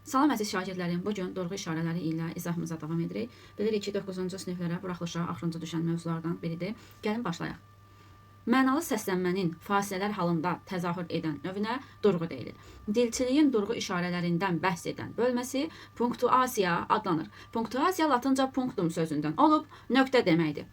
Salam əziz şagirdlərim, bugün durğu işarələri ilə izahımıza davam edirik. Bilirik ki, 9-cu siniflərə buraxılışa axırıncı düşən mövzulardan biridir. Gəlin başlayaq. Mənalı səslənmənin fasilələr halında təzahür edən növünə durğu deyilir. Dilçiliyin durğu işarələrindən bəhs edən bölməsi punktuasiya adlanır. Punktuasiya latınca punktum sözündən olub, nöqtə deməkdir.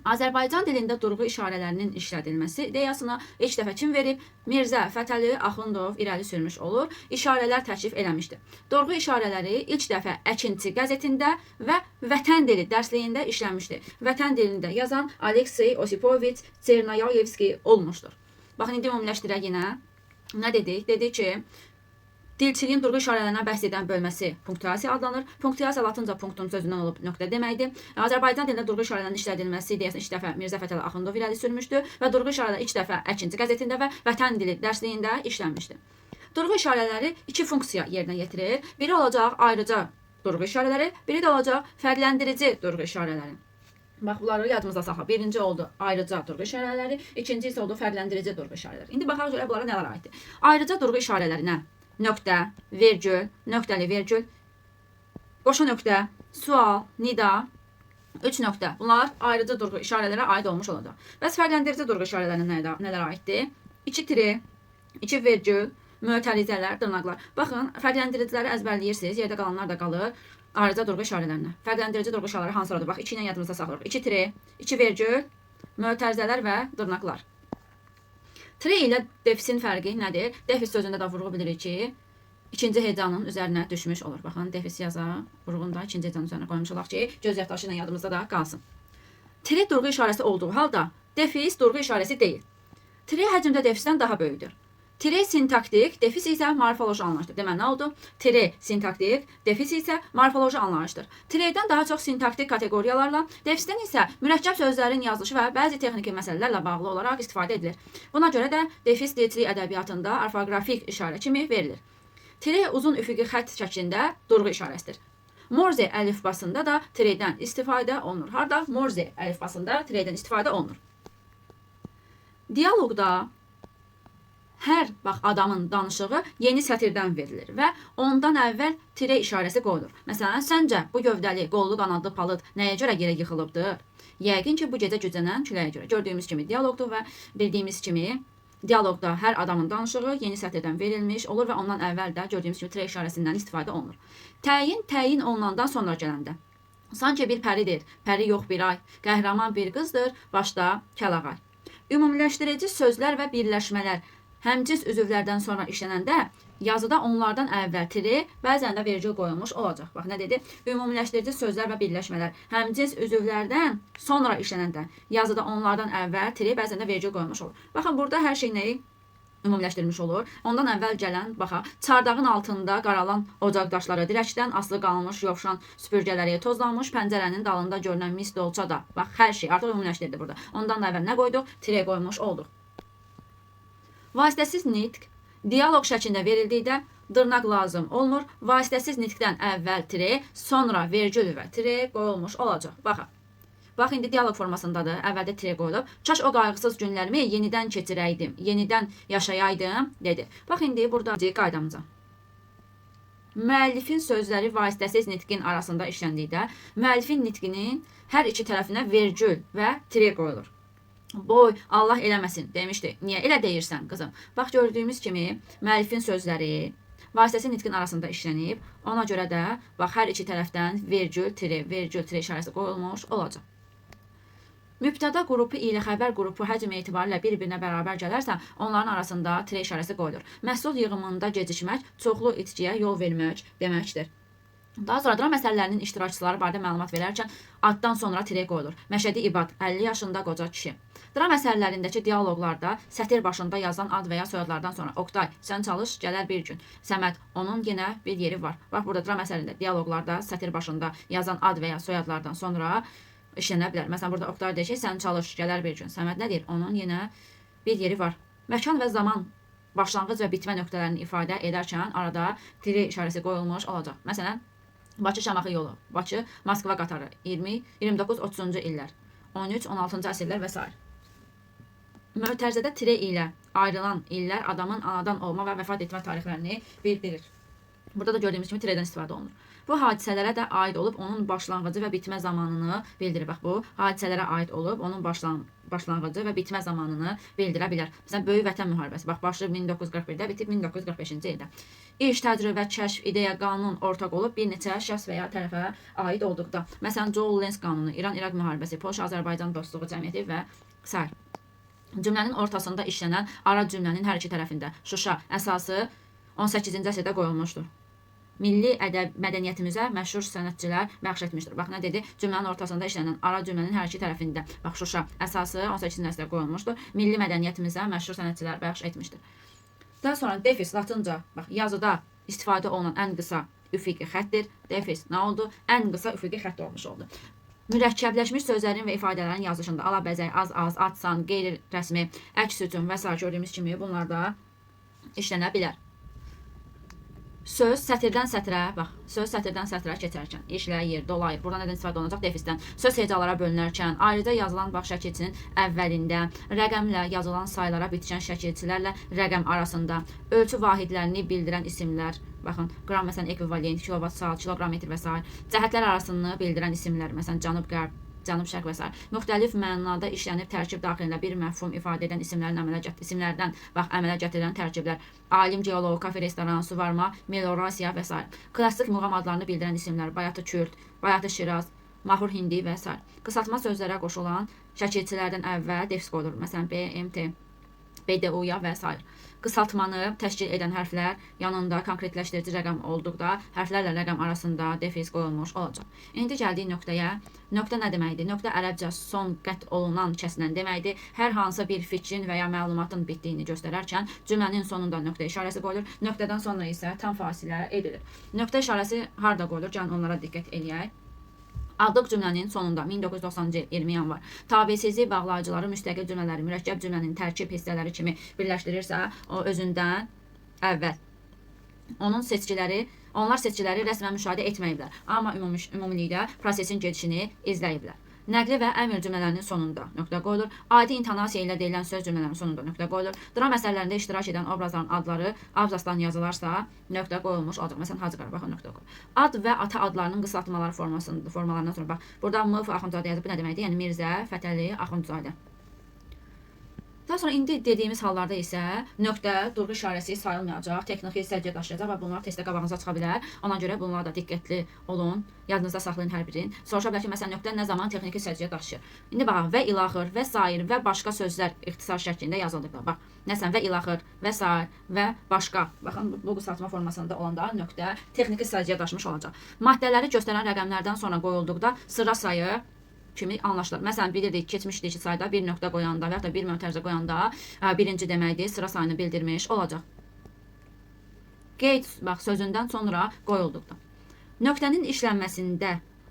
Azərbaycan dilində durğu işarələrinin işlədilməsi ideyasına ilk dəfə kim verib? Mirzə Fətəli Axundov irəli sürmüş olur, işarələr təklif eləmişdir. Durğu işarələri ilk dəfə Əkinçi qəzetində və Vətən dili dərsliyində işlənmişdir. Vətən dilində yazan Aleksey Osipoviç Çernayevski olmuşdur. Baxın, indi ümumiləşdirək yenə. Nə dedik? Dedik ki, dilçiliyin durğu işarələrindən bəhs edən bölməsi punktuasiya adlanır. Punktuasiya latınca punktum sözündən olub, nöqtə deməkdir. Azərbaycan dilində durğu işarələrinin işlədilməsi ideyasını ilk dəfə Mirzə Fətəli Axundov irəli sürmüşdür və durğu işarələri ilk dəfə Əkinçi qəzetində və Vətən dili dərsliyində işlənmişdir. Durğu işarələri iki funksiya yerinə yetirir. Biri olacaq ayrıca durğu işarələri, biri də olacaq fərqləndirici durğu işarələri. Bax, bunları yadımızda saxla. Birinci oldu ayrıca durğu işarələri, ikinci isə oldu fərqləndirici durğu işarələri. İndi baxaq görə bunlara nələr aiddir. Ayrıca durğu işarələrinə nöqtə, vergül, nöqtəli vergül, qoşa nöqtə, sual, nida, 3 nöqtə. Bunlar ayrıca durğu işarələrə aid olmuş olacaq. Bəs fərqləndirici durğu işarələrinə nələr aiddir? 2 tiri, 2 vergül, mötərizələr, dırnaqlar. Baxın, fərqləndiriciləri əzbərləyirsiniz, yerdə qalanlar da qalır. Ayrıca durğu işarələrinə. Fərqləndirici durğu işarələri hansılardır? Bax, 2 ilə yadımızda saxlayırıq. 2 tiri, 2 vergül, mötərizələr və dırnaqlar. Tire ilə defisin fərqi nədir? Defis sözündə də vurğu bilirik ki, ikinci hecanın üzərinə düşmüş olur. Baxın, defis yazaq, vurğunda ikinci hecanın üzərinə qoymuş olaq ki, göz yaddaşı ilə yadımızda da qalsın. Tire durğu işarəsi olduğu halda defis durğu işarəsi deyil. Tire həcmdə defisdən daha böyükdür. Tire sintaktik, defis isə morfoloji anlayışdır. Demək, nə oldu? Tire sintaktik, defis isə morfoloji anlayışdır. Tiredən daha çox sintaktik kateqoriyalarla, defisdən isə mürəkkəb sözlərin yazılışı və bəzi texniki məsələlərlə bağlı olaraq istifadə edilir. Buna görə də defis dilçilik ədəbiyyatında orfoqrafik işarə kimi verilir. Tire uzun üfüqi xətt şəklində durğu işarəsidir. Morze əlifbasında da tiredən istifadə olunur. Harda? Morze əlifbasında tiredən istifadə olunur. Dialoqda hər adamın danışığı yeni sətirdən verilir və ondan əvvəl tire işarəsi qoyulur. Məsələn, səncə bu gövdəli, qollu, qanadlı palıd nəyə görə yerə yıxılıbdır? Yəqin ki, bu gecə güclənən küləyə görə. Gördüyümüz kimi dialoqdur və bildiyimiz kimi dialoqda hər adamın danışığı yeni sətirdən verilmiş olur və ondan əvvəl də gördüyümüz kimi tire işarəsindən istifadə olunur. Təyin olunandan sonra gələndə. Sanki bir pəridir, pəri yox bir ay, qəhrəman bir qızdır, başda kəlağay. Ümumiləşdirici sözlər və birləşmələr həmcins üzvlərdən sonra işlənəndə yazıda onlardan əvvəl tire, bəzən də vergül qoyulmuş olacaq. Bax, nə dedi? Ümumiləşdirici sözlər və birləşmələr həmcins üzvlərdən sonra işlənəndə yazıda onlardan əvvəl tire, bəzən də vergül qoyulmuş olur. Baxın, burada hər şey nəyi ümumiləşdirilmiş olur? Ondan əvvəl gələn, baxaq, çardağın altında qaralan ocaq daşları, dirəkdən asılı qalmış yovşan süpürgələri, tozlanmış pəncərənin dalında görünən mis dolça da. Bax, hər şey artıq ümumiləşdirildi burada. Ondan əvvəl nə qoyduq? Tire qoymuş olduq. Vasitəsiz nitq dialoq şəklində verildikdə dırnaq lazım olmur. Vasitəsiz nitqdən əvvəl tire, sonra vergül və tire qoyulmuş olacaq. Baxın. Bax, indi dialoq formasındadır. Əvvəldə tire qoyulub. Kaş o qayğısız günlərimi yenidən keçirəydim, yenidən yaşayaydım, dedi. Bax, indi burada qaydamıza. Müəllifin sözləri vasitəsiz nitqin arasında işləndikdə, müəllifin nitqinin hər iki tərəfinə vergül və tire qoyulur. Boy, Allah eləməsin demişdi. Niyə elə deyirsən, qızım? Bax, gördüyümüz kimi müəllifin sözləri vasitəsiz nitqin arasında işlənib. Ona görə də bax, hər iki tərəfdən vergül, tire işarəsi qoyulmuş olacaq. Mübtəda qrupu ilə xəbər qrupu həcm etibarilə bir-birinə bərabər gələrsə, onların arasında tire işarəsi qoyulur. Məhsul yığımında gecikmək çoxlu itkiyə yol vermək deməkdir. Daha sonra drama əsərlərinin iştirakçıları barədə məlumat verərkən addan sonra tire qoyulur. Məşədi İbad, 50 yaşında qoca kişi. Drama əsərlərindəki dialoqlarda sətir başında yazılan ad və ya soyadlardan sonra Oqtay, sən çalış, gələr bir gün. Səməd, onun yenə bir yeri var. Bax, burada drama əsərində dialoqlarda sətir başında yazılan ad və ya soyadlardan sonra işlənə bilər. Məsələn, burada Oqtay deyir ki, sən çalış, gələr bir gün. Səməd nə deyir? Onun yenə bir yeri var. Məkan və zaman başlanğıc və bitmə nöqtələrini ifadə edərkən arada tire işarəsi qoyulmuş olacaq. Məsələn, Bakı-Şamaxı yolu, Bakı-Moskva qatarı 20-29-30-cu illər, 13-16-cı əsrlər və s. Mötərizədə tire ilə ayrılan illər adamın anadan olma və vəfat etmə tarixlərini bildirir. Burada da gördüyümüz kimi tirədən istifadə olunur. Bu hadisələrə də aid olub onun başlanğıcı və bitmə zamanını bildirir. Bax, bu hadisələrə aid olub onun başlanğıcı və bitmə zamanını bildirə bilər. Məsələn, Böyük Vətən müharibəsi. Bax, başlayıb 1941-də, bitib 1945-ci ildə. İş, təcrübə, kəşf, ideya, qanun ortaq olub bir neçə şəxs və ya tərəfə aid olduqda. Məsələn, Joule-Lenz qanunu, İran-İraq müharibəsi, Polşa-Azərbaycan dostluğu cəmiyyəti və s. Cümlənin ortasında işlənən ara cümlənin hər iki tərəfində Şuşa əsası 18-ci əsrdə qoyulmuşdur. Milli mədəniyyətimizə məşhur sənətçilər bəxş etmişdir. Bax, nə dedi? Cümlənin ortasında işlənən ara cümlənin hər iki tərəfində. Bax, Şuşa əsası 18-ci əsrdə qoyulmuşdur. Milli mədəniyyətimizə məşhur sənətçilər bəxş etmişdir. Daha sonra defis latınca, bax, yazıda istifadə olunan ən qısa üfüqi xəttir. Defis nə oldu? Ən qısa üfüqi xətt olmuş oldu. Mürəkkəbləşmiş sözlərin və ifadələrin yazışında alabəzək, az-az, ad-san, qeyri-rəsmi, əks hücum və s. gördüyümüz kimi bunlar da işlənə bilər. Söz sətirdən sətrə, bax, söz sətirdən sətrə keçərkən, işləyir, dolayır. Burada nədən istifadə olunacaq? Defisdən. Söz hecalara bölünərkən, ayrıca yazılan bax şəkilçinin əvvəlində, rəqəmlə yazılan saylara bitişən şəkilçilərlə rəqəm arasında, ölçü vahidlərini bildirən isimlər, baxın, qram, məsələn, ekvivalent, kilovat, saat, kiloqram-metr və s. Cəhətlər arasını bildirən isimlər, məsələn, cənub-qərb, cənub-şərq və s. Müxtəlif mənada işlənib tərkib daxilində bir məfhum ifadə edən isimlərdən bax, əmələ gətirilən tərkiblər, alim, geoloq, kafe, restoran, suvarma, meliorasiya və s. Klassik muğam adlarını bildirən isimlər, Bayatı Kürd, Bayatı Şiraz, Mahur Hindi və s. Qısaltma sözlərə qoşulan şəkilçilərdən əvvəl defis qoyulur. Məsələn, BMT, BDU-ya və s. Qısaltmanı təşkil edən hərflər yanında konkretləşdirici rəqəm olduqda hərflərlə rəqəm arasında defis qoyulmuş olacaq. İndi gəldik nöqtəyə. Nöqtə nə deməkdir? Nöqtə ərəbcə son qət olunan kəsilən deməkdir. Hər hansı bir fikrin və ya məlumatın bitdiyini göstərərkən cümlənin sonunda nöqtə işarəsi qoyulur. Nöqtədən sonra isə tam fasilə edilir. Nöqtə işarəsi harda qoyulur? Gəlin onlara diqqət eləyək. Adıq cümlənin sonunda 1990-cı il 20 yanvar tabiəsizlik bağlayıcıları müstəqil cümlələri mürəkkəb cümlənin tərkib hissələri kimi birləşdirirsə, o özündən əvvəl onlar seçkiləri rəsmən müşahidə etməyiblər, amma ümumilikdə prosesin gedişini izləyiblər. Nəqli və əmr cümlələrinin sonunda nöqtə qoyulur. Adi intonasiya ilə deyilən söz cümlələrinin sonunda nöqtə qoyulur. Dram əsərlərində iştirak edən obrazların adları abzasdan yazılarsa nöqtə qoyulmuş olacaq. Məsələn, Hacı Qarabağa nöqtə qoyulur. Ad və ata adlarının qısaltmaları formalarından sonra bax, burada M. Axundzadə yazıb. Bu nə deməkdir? Yəni Mirzə Fətəli Axundzadə. Daha sonra indi dediyimiz hallarda isə nöqtə durğu işarəsi sayılmayacaq, texniki səciyyət daşıyacaq və bunlar testdə qabağınıza çıxa bilər. Ona görə bunlara da diqqətli olun, yadınızda saxlayın hər birini. Soruşa bilər ki, məsələn, nöqtə nə zaman texniki səciyyət daşıyır? İndi baxın, və ilaxır, və sair və başqa sözlər ixtisar şəklində yazıldıqda, bax, məsələn, və ilaxır, və sair və başqa. Baxın, bu qısaltma formasında olanda nöqtə texniki səciyyət daşımış olacaq. Maddələri göstərən rəqəmlərdən sonra qoyulduqda sıra sayı kimi anlaşılır. Məsələn, bilirdik, keçmişdəki sayda bir nöqtə qoyanda və ya da bir mötərizə qoyanda birinci deməkdir, sıra sayını bildirmiş olacaq. Qeyd, bax, sözündən sonra qoyulduqda. Nöqtənin işlənməsində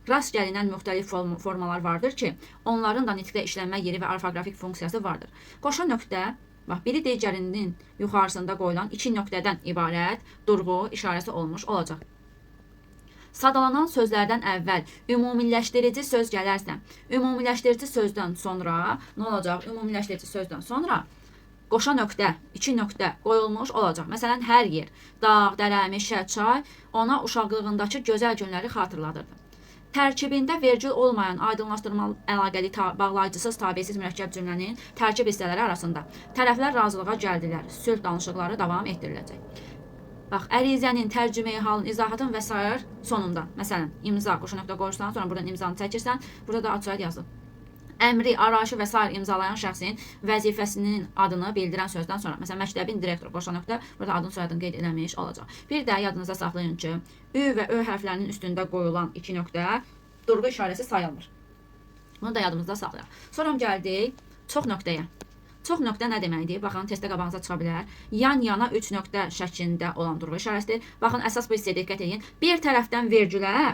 rast gəlinən müxtəlif formalar vardır ki, onların da nitqdə işlənmə yeri və orfoqrafik funksiyası vardır. Qoşa nöqtə, bax, biri digərinin yuxarısında qoyulan iki nöqtədən ibarət durğu işarəsi olmuş olacaq. Sadalanan sözlərdən əvvəl ümumiləşdirici söz gələrsə, ümumiləşdirici sözdən sonra nə olacaq? Ümumiləşdirici sözdən sonra qoşa nöqtə, iki nöqtə qoyulmuş olacaq. Məsələn, hər yer, dağ, dərə, meşə, çay ona uşaqlığındakı gözəl günləri xatırladırdı. Tərkibində vergül olmayan aydınlaşdırmalı əlaqəli bağlayıcısız tabesiz mürəkkəb cümlənin tərkib hissələri arasında tərəflər razılığa gəldilər, sülh danışıqları davam etdiriləcək. Bax, ərizənin, tərcüməyi halın, izahatın və s. sonunda, məsələn, imza, qoşa nöqtə qoyursan, sonra buradan imzanı çəkirsən, burada da ad-soyad yazılır. Əmri, arayışı və s. imzalayan şəxsin vəzifəsinin adını bildirən sözdən sonra, məsələn, məktəbin direktoru, qoşa nöqtə, burada adın soyadını qeyd eləmiş olacaq. Bir də yadınızda saxlayın ki, ü və ö hərflərinin üstündə qoyulan iki nöqtə durğu işarəsi sayılmır. Bunu da yadımızda saxlayaq. Sonra gəldik çox nöqtəyə. Çox nöqtə nə deməkdir? Baxın, testdə qabağınıza çıxa bilər. Yan-yana 3 nöqtə şəklində olan durğu işarəsidir. Baxın, əsas bu hissəyə diqqət edin. Bir tərəfdən vergülə,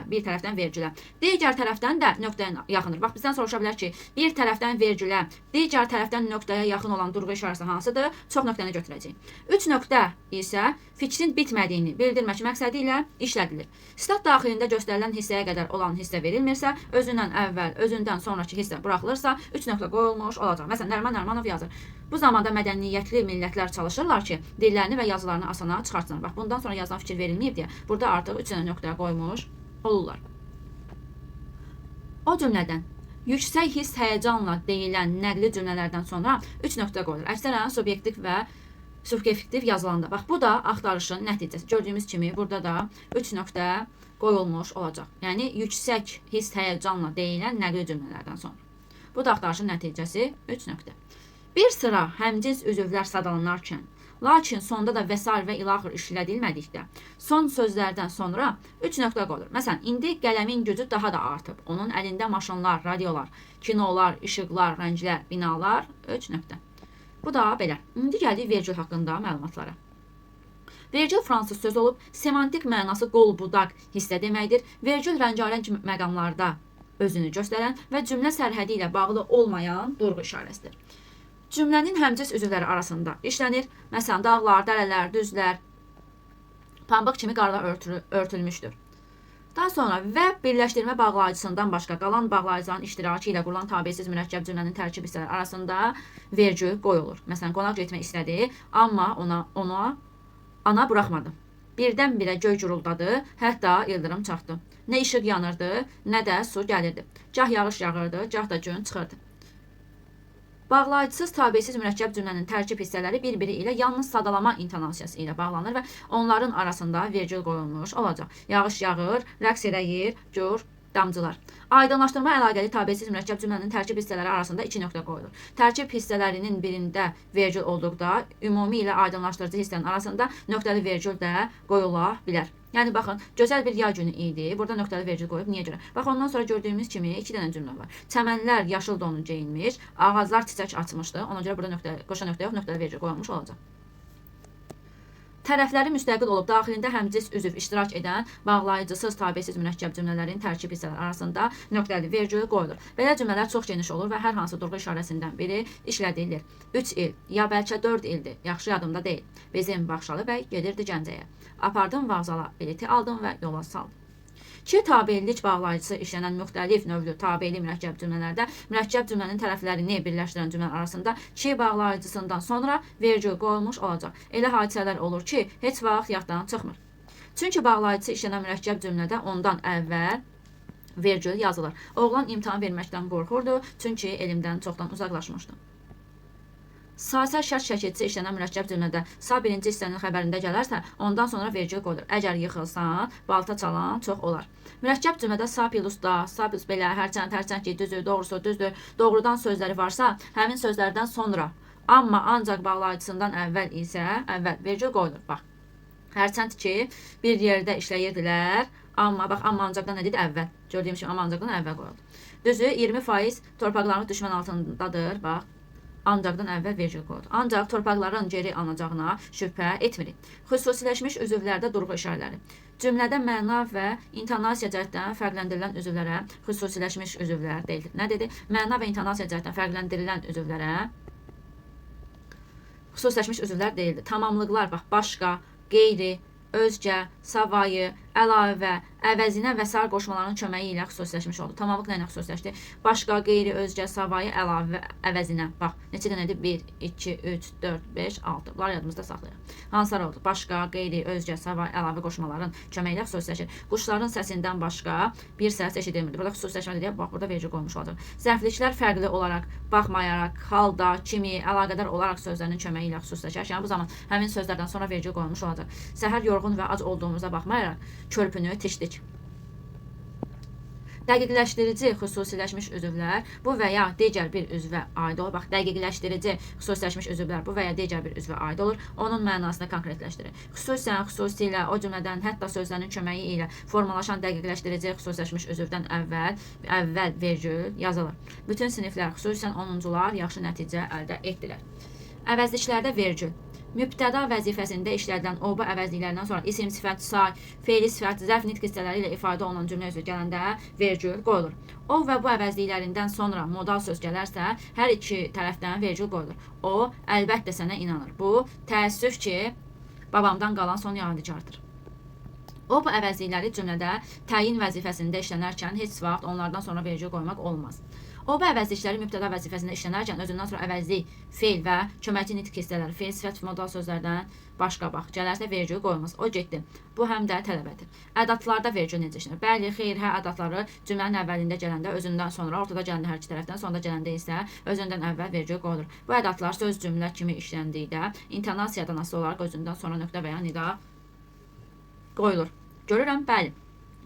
digər tərəfdən də nöqtəyə yaxındır. Bax, bizdən soruşa bilər ki, bir tərəfdən vergülə, digər tərəfdən nöqtəyə yaxın olan durğu işarəsi hansıdır? Çox nöqtəni götürəcəyik. 3 nöqtə isə fikrin bitmədiyini bildirmək məqsədi ilə işlədilir. Stat daxilində göstərilən hissəyə qədər olan hissə verilmirsə, özündən əvvəl, özündən sonraki hissə buraxılırsa, 3 nöqtə qoyulmuş olacaq. Məsələn, Nəriman Nərimanov yazır. Bu zamanda mədəniyyətli millətlər çalışırlar ki, dillərini və yazılarını asana çıxartsınlar. Bax, bundan sonra yazılan fikir verilməyib deyə burada artıq 3 dənə nöqtə qoymuş olurlar. O cümlədən yüksək hiss həyəcanla deyilən nəqli cümlələrdən sonra 3 nöqtə qoyulur. Əksərən subyektiv və subjektiv yazılanda. Bax, bu da axtarışın nəticəsi. Gördüyümüz kimi burada da 3 nöqtə qoyulmuş olacaq. Yəni yüksək hiss həyəcanla deyilən nəqli cümlələrdən sonra. Bu da axtarışın nəticəsi 3 nöqtə. Bir sıra həmcins üzvlər sadalanarkən, lakin sonda da vəsair və ilaxır işlədilmədikdə, son sözlərdən sonra 3 nöqtə qoyulur. Məsələn, indi qələmin gücü daha da artıb. Onun əlində maşınlar, radiolar, kinolar, işıqlar, rənglər, binalar, 3 nöqtə. Bu da belə. İndi gəldik vergül haqqında məlumatlara. Vergül fransız söz olub, semantik mənası qol-budaq hissə deməkdir. Vergül rəngarəng məqamlarda özünü göstərən və cümlə sərhədi ilə bağlı olmayan durğu işarəsidir. Cümlənin həmcins üzvləri arasında işlənir. Məsələn, dağlar, dərələr, düzlər, pambıq kimi qarla örtülmüşdür. Daha sonra və birləşdirmə bağlayıcısından başqa qalan bağlayıcıların iştirakı ilə qurulan tabesiz mürəkkəb cümlənin tərkib hissələri arasında vergül qoyulur. Məsələn, qonaq getmək istədi, amma ona ana buraxmadı. Birdən-birə göy guruldadı, hətta ildırım çaxdı. Nə işıq yanırdı, nə də su gəlirdi. Gah yağış yağırdı, gah da gün çıxırdı. Bağlayıcısız tabesiz mürəkkəb cümlənin tərkib hissələri bir-biri ilə yalnız sadalama intonasiyası ilə bağlanır və onların arasında vergül qoyulmuş olacaq. Yağış yağır, rəqs edəyir, gör, damcılar. Aydınlaşdırma əlaqəli tabesiz mürəkkəb cümlənin tərkib hissələri arasında 2 nöqtə qoyulur. Tərkib hissələrinin birində vergül olduqda, ümumi ilə aydınlaşdırıcı hissənin arasında nöqtəli vergül də qoyula bilər. Yəni, baxın, gözəl bir yay günü idi. Burada nöqtəli vergül qoyub. Niyə görə? Bax, ondan sonra gördüyümüz kimi 2 dənə cümlə var. Çəmənlər yaşıl donu geyinmiş, ağaclar çiçək açmışdı. Ona görə burada qoşa nöqtə yox, nöqtəli vergül qoyulmuş olacaq. Tərəfləri müstəqil olub, daxilində həmcins üzv iştirak edən bağlayıcısız tabesiz mürəkkəb cümlələrin tərkib hissələri arasında nöqtəli vergül qoyulur. Belə cümlələr çox geniş olur və hər hansı durğu işarəsindən biri işlədilir. 3 il, ya bəlkə 4 ildir, yaxşı yadımda deyil. Bizim Baxşalı bəy gedirdi Gəncəyə. Apardım vağzala, bileti aldım və yola saldım. İki tabelilik bağlayıcısı işlənən müxtəlif növlü tabeli mürəkkəb cümlələrdə mürəkkəb cümlənin tərəflərini birləşdirən cümlələr arasında ki bağlayıcısından sonra vergül qoyulmuş olacaq. Elə hadisələr olur ki, heç vaxt yaddan çıxmır. Çünki bağlayıcısı işlənən mürəkkəb cümlədə ondan əvvəl vergül yazılır. Oğlan imtahan verməkdən qorxurdu, çünki elmdən çoxdan uzaqlaşmışdı. Sazə şərt şəkilçisi işlənən mürəkkəb cümlədə sağ birinci hissənin xəbərində gələrsə, ondan sonra vergül qoyulur. Əgər yıxılsan, balta çalan çox olar. Mürəkkəb cümlədə sağ plus da, sağ plus belə, hərçənd ki, düzdür, doğrusu düzdür, doğrudan sözləri varsa, həmin sözlərdən sonra, amma ancaq bağlayıcısından əvvəl isə əvvəl vergül qoyulur. Bax, hərçənd ki, bir yerdə işləyirdilər, amma bax, amma ancaqdan nə dedi? Əvvəl. Gördüyüm kimi, amma ancaqdan əvvəl qoyuldu. Düzü, 20% torpaqlarımız düşmən altındadır, bax. Ancaqdan əvvəl vergül qoyulur. Ancaq torpaqların geri alınacağına şübhə etmirik. Xüsusiləşmiş üzvlərdə durğu işarələri. Cümlədə məna və intonasiya cəhətdən fərqləndirilən üzvlərə xüsusiləşmiş üzvlər deyilir. Nə dedi? Məna və intonasiya cəhətdən fərqləndirilən üzvlərə xüsusiləşmiş üzvlər deyildi. Tamamlıqlar, bax, başqa, qeyri, özgə, savayı, əlavə, əvəzinə və sair qoşmaların köməyi ilə xüsusiləşmiş oldu. Tamamlıq nə ilə xüsusiləşdi? Başqa, qeyri, özgə, savayı, əlavə, əvəzinə. Bax, neçə dənədir? 1, 2, 3, 4, 5, 6. Bunlar yadımızda saxlayaq. Hansılar oldu? Başqa, qeyri, özgə, savayı, əlavə qoşmaların köməyi ilə xüsusiləşir. Quşların səsindən başqa bir səs eşidilmirdi. Burada xüsusiləşmə deyə, bax, burada vergül qoymuş olacaq. Zərfliklər fərqli olaraq, baxmayaraq, halda, kimi, əlaqədar olaraq sözlərinin köməyi ilə xüsusiləşir. Yəni, bu zaman həmin sözlərdən sonra vergül qoymuş olacaq. Səhər yorğun və ac olduğumuza baxmayaraq, körpünü tişdik. Dəqiqləşdirici xüsusiləşmiş üzvlər bu və ya digər bir üzvə aid olur. Bax, dəqiqləşdirici xüsusiləşmiş üzvlər bu və ya digər bir üzvə aid olur. Onun mənasını konkretləşdirir. Xüsusən, xüsusilə, o cümlədən, hətta sözlərin köməyi ilə formalaşan dəqiqləşdirici xüsusiləşmiş üzvdən əvvəl vergül yazılır. Bütün siniflər, xüsusən 10-cular yaxşı nəticə əldə etdilər. Əvəzliklərdə vergül. Mübtəda vəzifəsində işlədilən oba əvəzliklərindən sonra isim, sifət, say, fe'li sifət, zərf nitq hissələri ilə ifadə olunan cümlə üzvü gələndə vergül qoyulur. O və bu əvəzliklərindən sonra modal söz gələrsə, hər iki tərəfdən vergül qoyulur. O, əlbəttə sənə inanır. Bu, təəssüf ki, babamdan qalan son yadigardır. O, bu əvəzlikləri cümlədə təyin vəzifəsində işlənərkən heç vaxt onlardan sonra vergül qoymaq olmaz. OB əvəzlikləri mübtəda vəzifəsində işlənərkən özündən sonra əvəzli fe'l və köməkçi nitq hissələri, fe'l, sifət, modal sözlərdən başqa-bax, gələrsə vergül qoyulmaz. O getdi. Bu həm də tələbədir. Ədatlarda vergül necə işlənir? Bəli, xeyr, hə ədatları cümlənin əvvəlində gələndə özündən sonra, ortada gələndə hər iki tərəfdən, sonda gələndə isə özündən əvvəl vergül qoyulur. Bu ədatlar söz cümlə kimi işləndikdə intonasiyadan asılı olaraq özündən sonra nöqtə və ya nida qoyulur. Görürəm, bəli.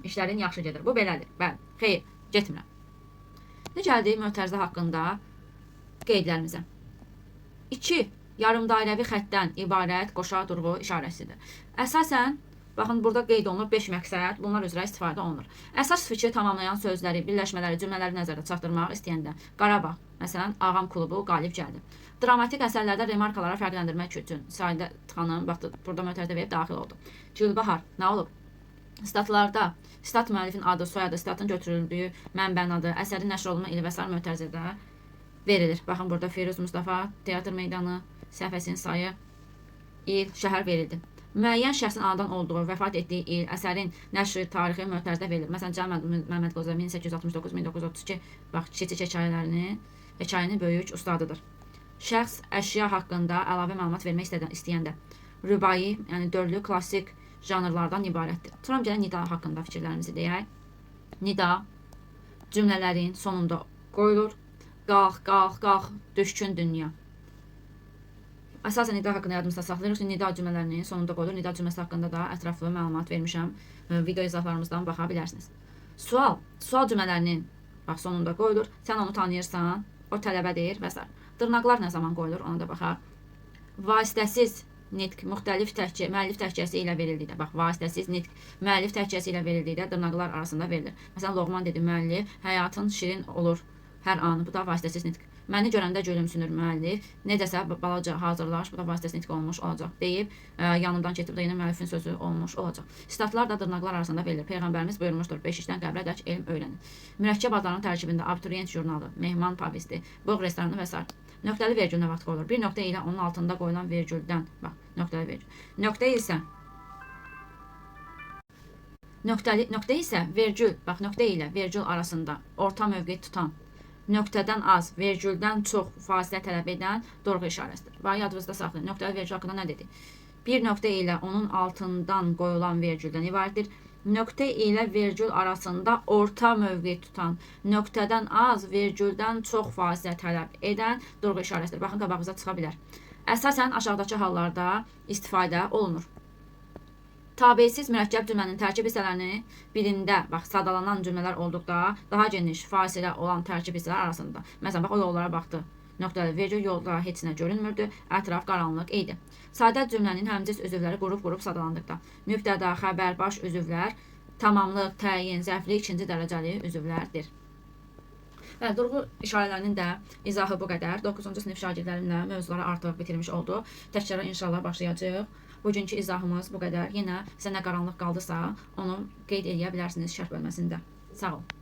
İşlərin yaxşı gedir. Bu belədir. Bəli, xeyr, getmirəm. Ne gəldik mötərizə haqqında qeydlərimizə. 2. Yarımdairəvi xəttdən ibarət qoşa durğu işarəsidir. Əsasən, baxın, burada qeyd olunur 5 məqsəd, bunlar üzrə istifadə olunur. Əsas fikri tamamlayan sözləri, birləşmələri, cümlələri nəzərdə çatdırmaq istəyəndə Qarabağ, məsələn, Ağam klubu qalib gəldi. Dramatik əsərlərdə remarkalara fərqləndirmək üçün Sadə xanım, bax, burada mötərizə verib daxil oldu. Gülbahar, nə olub? Statlarda stat müəllifin adı, soyadı, statın götürüldüyü mənbənin adı, əsərin nəşr olunma ili və s. mötərizədə verilir. Baxın, burada Firuz Mustafa, teatr meydanı, səhifəsinin sayı, il, şəhər verildi. Müəyyən şəxsin anadan olduğu, vəfat etdiyi il, əsərin nəşri tarixi mötərizədə verilir. Məsələn, Cəmal Məmmədquluzadə 1869-1932, bax, kiçik hekayənin böyük ustadıdır. Şəxs əşya haqqında əlavə məlumat vermək istəyəndə rübai, yəni dörlü klassik janrlardan ibarətdir. Sonra gələn nida haqqında fikirlərimizi deyək. Nida cümlələrin sonunda qoyulur. Qalx, qalx, qalx, düşkün dünya. Əsasən nida haqqında yadımızda saxlayırıq ki, nida cümlələrinin sonunda qoyulur. Nida cümləsi haqqında da ətraflı məlumat vermişəm. Video izahlarımızdan baxa bilərsiniz. Sual cümlələrinin bax sonunda qoyulur. Sən onu tanıyırsan, o tələbədir və s. Dırnaqlar nə zaman qoyulur, ona da baxaq. Vasitəsiz nitq müxtəlif təhcə, müəllif təhcəsi ilə verildikdə, bax, vasitəsiz nitq müəllif təhcəsi ilə verildikdə dırnaqlar arasında verilir. Məsələn, Loğman dedi, müəllif, həyatın şirin olur hər anı, bu da vasitəsiz nitq. Məni görəndə gülümsünür müəllif, necəsə balaca hazırlaş, bu da vasitəsiz nitq olmuş olacaq deyib, yanından keçib də yenə müəllifin sözü olmuş olacaq. Statlar da dırnaqlar arasında verilir. Peyğəmbərimiz buyurmuşdur, 5 işdən qəbrədək elm öyrənin. Mürəkkəb adların tərkibində abituriyent jurnalı, mehman povesti, Boğ restoranı və s. Nöqtəli vergül nə vaxt qoyulur? Bir nöqtə ilə onun altında qoyulan vergüldən, bax, nöqtəli vergül. Nöqtə isə vergül, bax, nöqtə ilə vergül arasında orta mövqe tutan, nöqtədən az, vergüldən çox fasilə tələb edən durğu işarəsidir. Bax, yadınızda saxlayın. Nöqtəli vergül haqqında nə dedik? Bir nöqtə ilə onun altından qoyulan vergüldən ibarətdir. Nöqtə ilə vergül arasında orta mövqe tutan, nöqtədən az, vergüldən çox fasilə tələb edən durğu işarəsidir. Baxın, qabağınıza çıxa bilər. Əsasən aşağıdakı hallarda istifadə olunur. Tabesiz mürəkkəb cümlənin tərkib hissələrini birində, bax, sadalanan cümlələr olduqda daha geniş fasilə olan tərkib hissələr arasında. Məsələn, bax, o yollara baxdı. Nöqtəli vergül yolda heç nə görünmürdü, ətraf qaranlıq idi. Sadə cümlənin həmciz üzvləri qrup-qrup sadalandıqda mübtəda, xəbər, baş üzvlər, tamamlıq, təyin, zərfli, ikinci dərəcəli üzvlərdir. Bəli, durğu işarələrinin də izahı bu qədər. 9-cu sinif şagirdlərimlə mövzuları artıq bitirmiş oldu. Təkrara inşallah başlayacağıq. Bugünkü izahımız bu qədər. Yenə sizə nə qaranlıq qaldısa, onu qeyd edə bilərsiniz şərh bölməsində. Sağ olun.